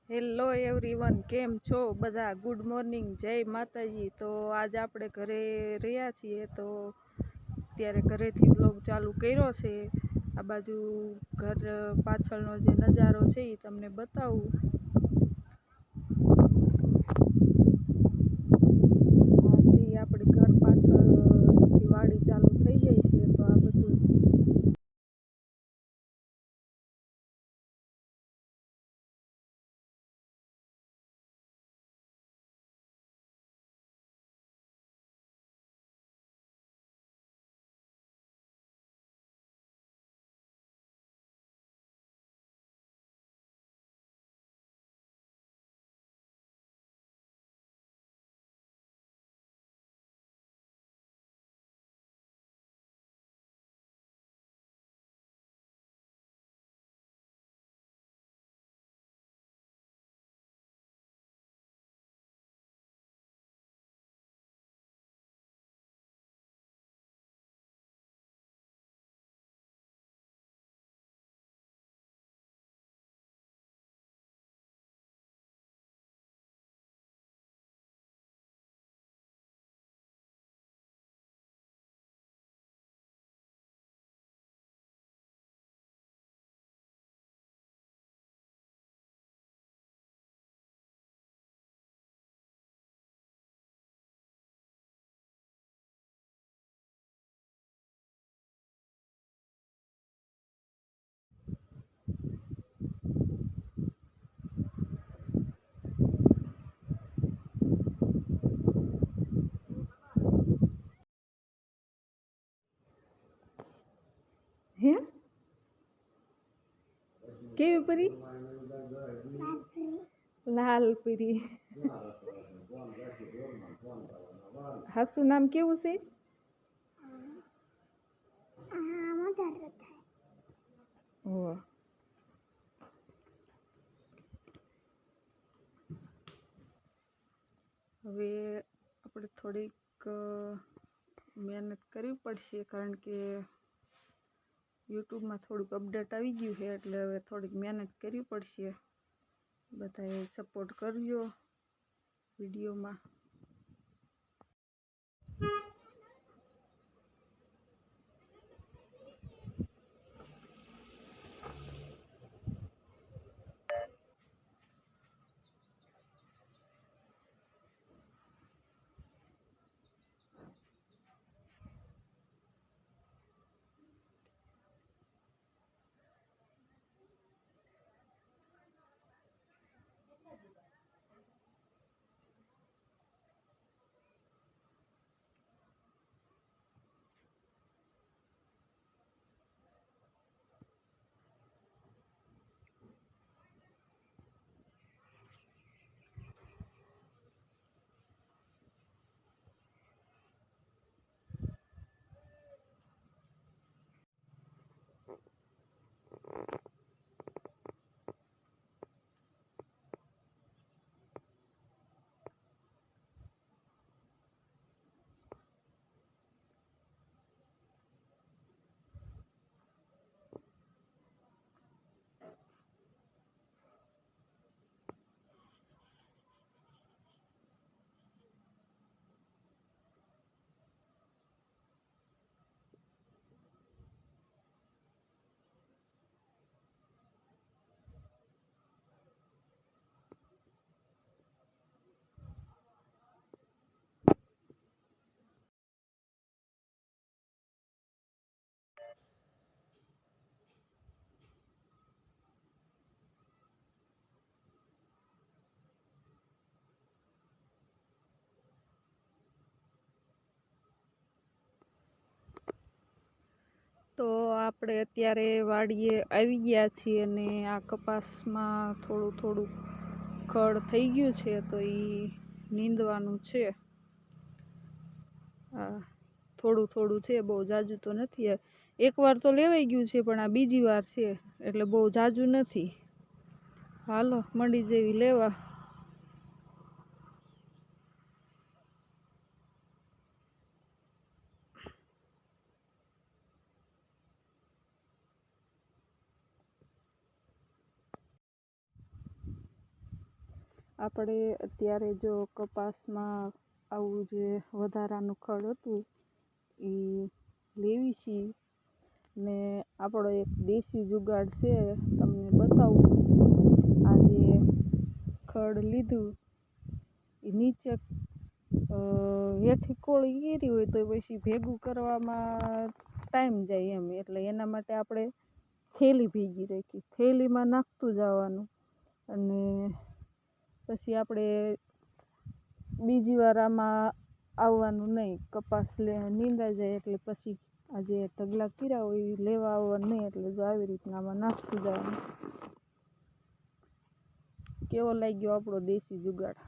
Hello everyone, કેમ છો બધા? ગુડ મોર્નિંગ, જય માતાજી। તો આજ આપણે ઘરે રહ્યા છીએ, તો અત્યારે ઘરેથી બ્લોગ ચાલુ કર્યો છે। આ બાજુ ઘર પાછળનો જે નજારો છે એ તમને બતાવું। આથી આપણી ઘર પાછળથી વાડી ચાલુ થઈ જાય છે, તો આ બધું હે કેવી પરી? લાલ પરી। હાસુ નામ કેવું છે? ઓહ, હવે આપણે થોડીક મહેનત કરવી પડશે, કારણ કે યુટ્યુબમાં થોડુંક અપડેટ આવી ગયું છે, એટલે હવે થોડીક મહેનત કરવી પડશે। બધાએ સપોર્ટ કરજો વિડીયોમાં। તો આપણે અત્યારે વાડીએ આવી ગયા છીએ, અને આ કપાસમાં થોડું થોડું ખડ થઈ ગયું છે, તો એ નીંદવાનું છે। આ થોડું થોડું છે, બહુ જાજુ તો નથી। એકવાર તો લેવાઈ ગયું છે, પણ આ બીજી વાર છે, એટલે બહુ જાજુ નથી। હાલો મંડી જેવી લેવા। આપણે અત્યારે જો કપાસમાં આવું જે વધારાનું ખડ હતું એ લેવી છીએ ને આપણો એક દેશી જુગાડ છે, તમને બતાવું. આ જે ખડ લીધું એ નીચે હેઠી કોળી ગીરી હોય તો પછી ભેગું કરવામાં ટાઈમ જાય એમ, એટલે એના માટે આપણે થેલી ભેગી રાખી, થેલીમાં નાખતું જવાનું અને પછી આપણે બીજી વાર આમાં આવવાનું નહીં. કપાસ નીંદાઈ જાય એટલે પછી આ જે ઢગલા કર્યા હોય એ લેવા આવવાનું નહીં, એટલે જો આવી રીતના આમાં નાખતું જવાનું. કેવો લાગ્યો આપણો દેશી જુગાડ?